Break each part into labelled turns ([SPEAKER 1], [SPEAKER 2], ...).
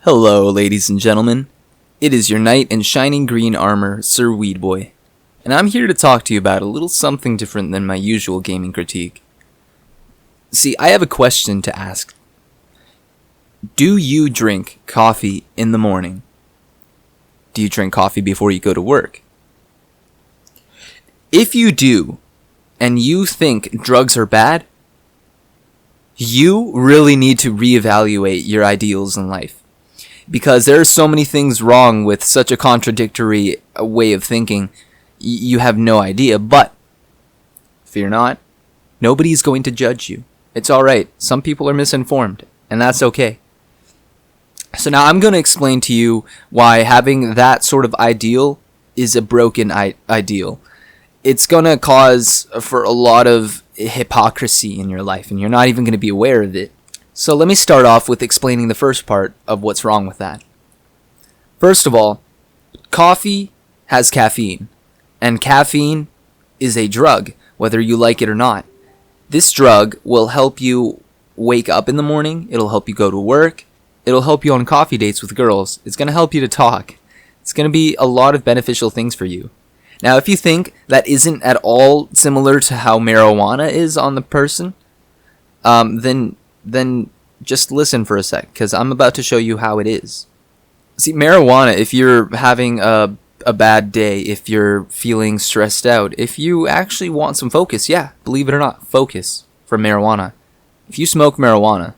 [SPEAKER 1] Hello, ladies and gentlemen. It is your knight in shining green armor, SirWeedBoy, and I'm here to talk to you about a little something different than my usual gaming critique. See, I have a question to ask. Do you drink coffee in the morning? Do you drink coffee before you go to work? If you do, and you think drugs are bad, you really need to reevaluate your ideals in life. Because there are so many things wrong with such a contradictory way of thinking, you have no idea. But fear not, nobody's going to judge you. It's alright. Some people are misinformed, and that's okay. So now I'm going to explain to you why having that sort of ideal is a broken ideal. It's going to cause for a lot of hypocrisy in your life, and you're not even going to be aware of it. So let me start off with explaining the first part of what's wrong with that. First of all, coffee has caffeine, and caffeine is a drug, whether you like it or not. This drug will help you wake up in the morning, it'll help you go to work, it'll help you on coffee dates with girls, it's going to help you to talk. It's going to be a lot of beneficial things for you. Now, if you think that isn't at all similar to how marijuana is on the person, then just listen for a sec, because I'm about to show you how it is. See, marijuana, if you're having a bad day, if you're feeling stressed out, if you actually want some focus, yeah, believe it or not, focus from marijuana. If you smoke marijuana,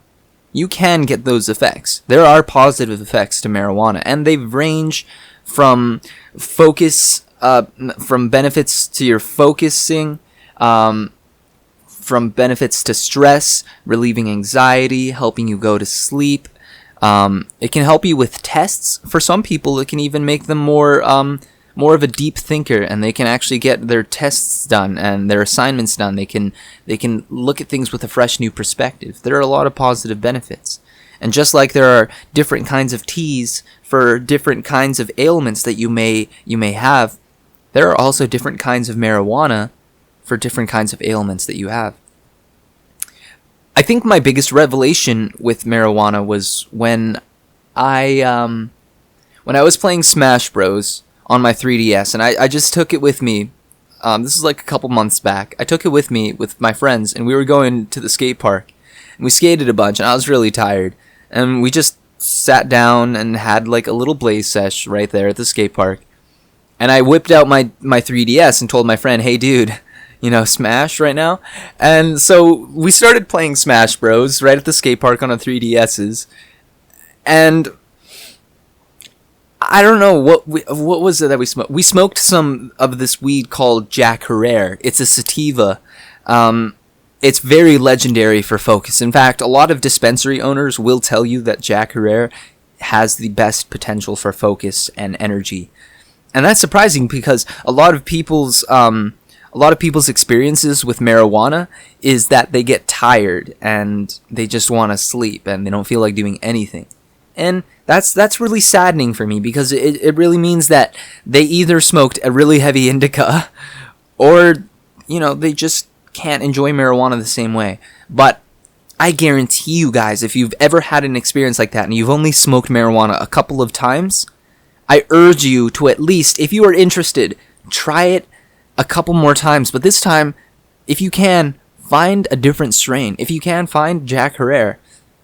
[SPEAKER 1] you can get those effects. There are positive effects to marijuana, and they range from focus, from benefits to your focusing, from benefits to stress, relieving anxiety, helping you go to sleep. It can help you with tests. For some people, it can even make them more of a deep thinker, and they can actually get their tests done and their assignments done. They can look at things with a fresh new perspective. There are a lot of positive benefits. And just like there are different kinds of teas for different kinds of ailments that you may have, there are also different kinds of marijuana for different kinds of ailments that you have. I think my biggest revelation with marijuana was when I was playing Smash Bros on my 3DS, and I just took it with me. This was like a couple months back. I took it with me with my friends, and we were going to the skate park, and we skated a bunch, and I was really tired, and we just sat down and had like a little blaze sesh right there at the skate park, and I whipped out my 3DS and told my friend, "Hey, dude, Smash right now." And so we started playing Smash Bros right at the skate park on our 3DSs. And I don't know what was it that we smoked. We smoked some of this weed called Jack Herrera. It's a sativa. It's very legendary for focus. In fact, a lot of dispensary owners will tell you that Jack Herrera has the best potential for focus and energy. And that's surprising because a lot of people's experiences with marijuana is that they get tired and they just want to sleep and they don't feel like doing anything. And that's really saddening for me, because it really means that they either smoked a really heavy indica or, they just can't enjoy marijuana the same way. But I guarantee you guys, if you've ever had an experience like that and you've only smoked marijuana a couple of times, I urge you to at least, if you are interested, try it a couple more times. But this time, if you can, find a different strain. If you can, find Jack Herrera,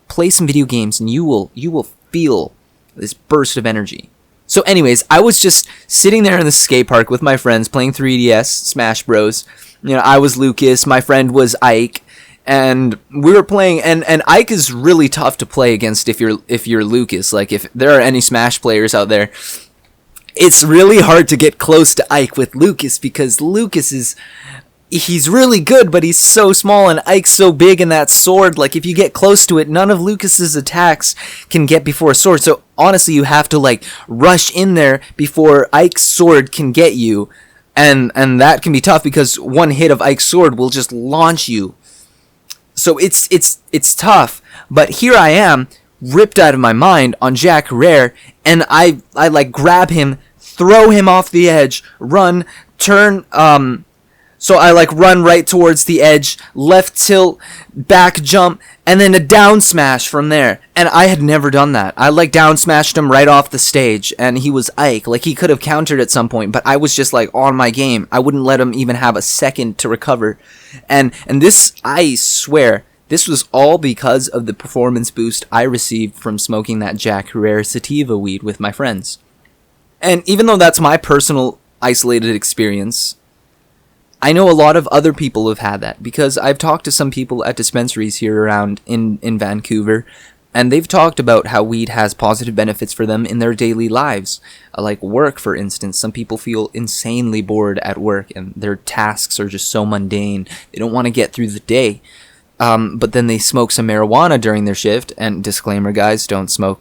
[SPEAKER 1] play some video games, and you will feel this burst of energy. So anyways, I was just sitting there in the skate park with my friends playing 3DS, Smash Bros. I was Lucas, my friend was Ike, and we were playing, and Ike is really tough to play against if you're Lucas. Like, if there are any Smash players out there, it's really hard to get close to Ike with Lucas, because Lucas he's really good, but he's so small, and Ike's so big, and that sword, like, if you get close to it, none of Lucas's attacks can get before a sword. So honestly, you have to like rush in there before Ike's sword can get you, and that can be tough, because one hit of Ike's sword will just launch you. So it's tough. But here I am, ripped out of my mind on Jack Herrera, and I like grab him, throw him off the edge, run, turn So I like run right towards the edge, left tilt, back jump, and then a down smash from there. And I had never done that. I like down smashed him right off the stage, and he was Ike. Like, he could have countered at some point, but I was just like on my game. I wouldn't let him even have a second to recover. And this, I swear, this was all because of the performance boost I received from smoking that Jack Herrera sativa weed with my friends. And even though that's my personal isolated experience, I know a lot of other people have had that, because I've talked to some people at dispensaries here around in Vancouver, and they've talked about how weed has positive benefits for them in their daily lives. Like work, for instance. Some people feel insanely bored at work, and their tasks are just so mundane. They don't want to get through the day. But then they smoke some marijuana during their shift, and disclaimer, guys, don't smoke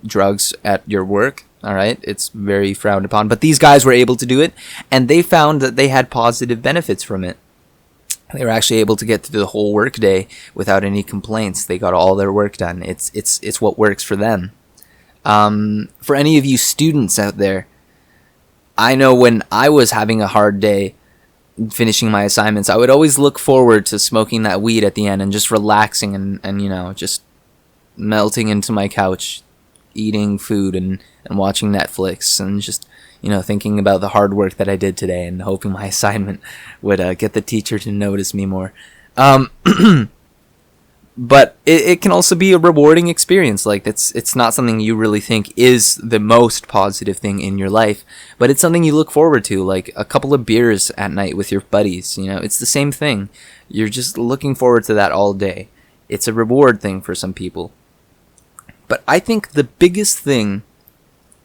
[SPEAKER 1] drugs at your work. All right, it's very frowned upon. But these guys were able to do it, and they found that they had positive benefits from it. They were actually able to get through the whole work day without any complaints. They got all their work done. It's what works for them. For any of you students out there, I know when I was having a hard day finishing my assignments, I would always look forward to smoking that weed at the end and just relaxing and you know, just melting into my couch, eating food and watching Netflix, and just, you know, thinking about the hard work that I did today and hoping my assignment would get the teacher to notice me more. But it can also be a rewarding experience. Like, it's not something you really think is the most positive thing in your life, but it's something you look forward to, like a couple of beers at night with your buddies. You know, it's the same thing. You're just looking forward to that all day. It's a reward thing for some people. But I think the biggest thing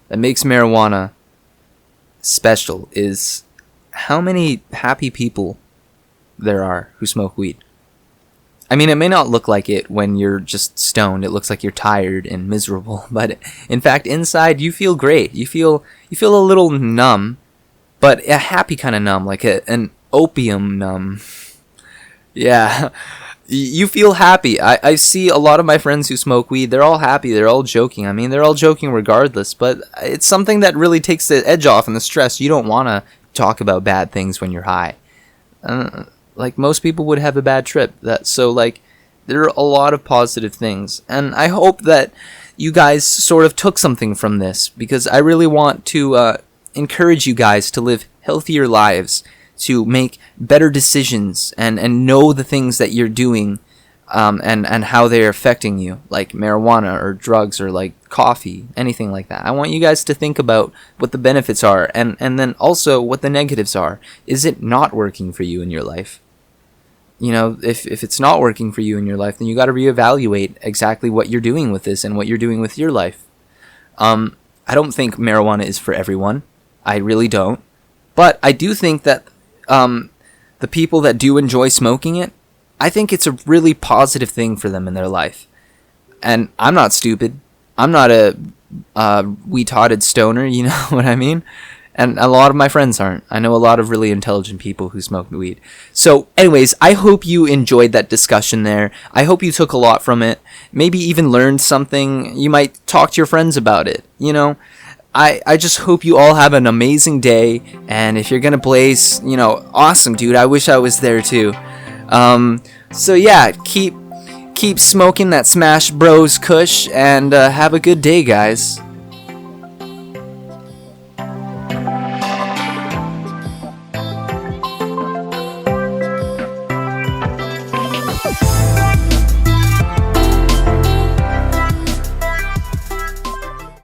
[SPEAKER 1] that makes marijuana special is how many happy people there are who smoke weed. I mean, it may not look like it when you're just stoned. It looks like you're tired and miserable, but in fact, inside you feel great. You feel a little numb, but a happy kind of numb, like an opium numb. Yeah. You feel happy. I see a lot of my friends who smoke weed. They're all happy. They're all joking. I mean, they're all joking regardless, but it's something that really takes the edge off and the stress. You don't want to talk about bad things when you're high. Like, most people would have a bad trip. So, like, there are a lot of positive things. And I hope that you guys sort of took something from this, because I really want to encourage you guys to live healthier lives, to make better decisions and know the things that you're doing and how they're affecting you, like marijuana or drugs or like coffee, anything like that. I want you guys to think about what the benefits are and then also what the negatives are. Is it not working for you in your life? You know, if it's not working for you in your life, then you got to reevaluate exactly what you're doing with this and what you're doing with your life. I don't think marijuana is for everyone. I really don't. But I do think that the people that do enjoy smoking it, I think it's a really positive thing for them in their life. And I'm not stupid. I'm not a retarded stoner, you know what I mean? And a lot of my friends aren't. I know a lot of really intelligent people who smoke weed. So anyways, I hope you enjoyed that discussion there. I hope you took a lot from it. Maybe even learned something. You might talk to your friends about it, you know? I just hope you all have an amazing day, and if you're gonna blaze, you know, awesome, dude. I wish I was there too. So yeah, keep smoking that Smash Bros Kush, and have a good day, guys.